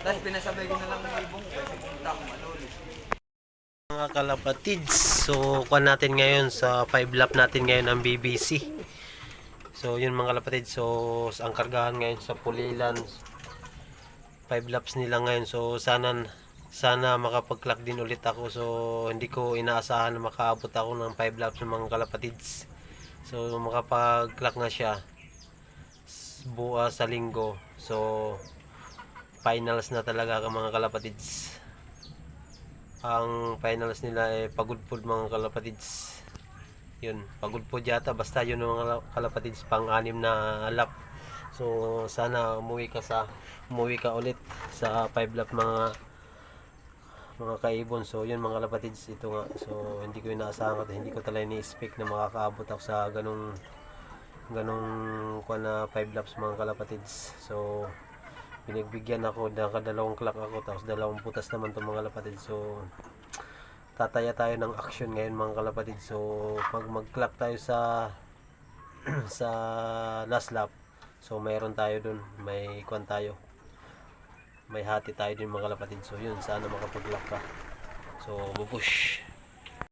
Tapos pinasabay ko na lang ng ibong ko kasi pumunta ako maluli. Mga kalapatids, so kuha natin ngayon sa 5 lap natin ngayon ang BBC. So yun mga kalapatids, so ang kargahan ngayon sa Pulilan 5 laps nila ngayon. So sana makapag-clock din ulit ako. So hindi ko inaasahan na makaabot ako ng 5 laps ng mga kalapatids. So makapag-clock nga siya bukas sa linggo. So finals na talaga ang mga kalapatids. Ang finals nila ay pagudpod mga kalapatids. Yun, pagudpod yata, basta yun ang mga kalapatids, pang-anim na lap. So sana umuwi ka ulit sa 5 lap mga kaibon. So yun mga kalapatids, ito nga. So hindi ko inaasahan at hindi ko talaga ni-expect na makakaabot ako sa ganung kuha na 5 laps mga kalapatids. So pinagbigyan ako, nakadalawang clock ako, tapos dalawang putas naman itong mga kalapatid. So tataya tayo ng action ngayon mga kalapatid. So pag mag-clock tayo sa sa last lap, so mayroon tayo dun, may kuwan tayo, may hati tayo din mga kalapatid. So yun, sana makapag-clock ka. So bubush.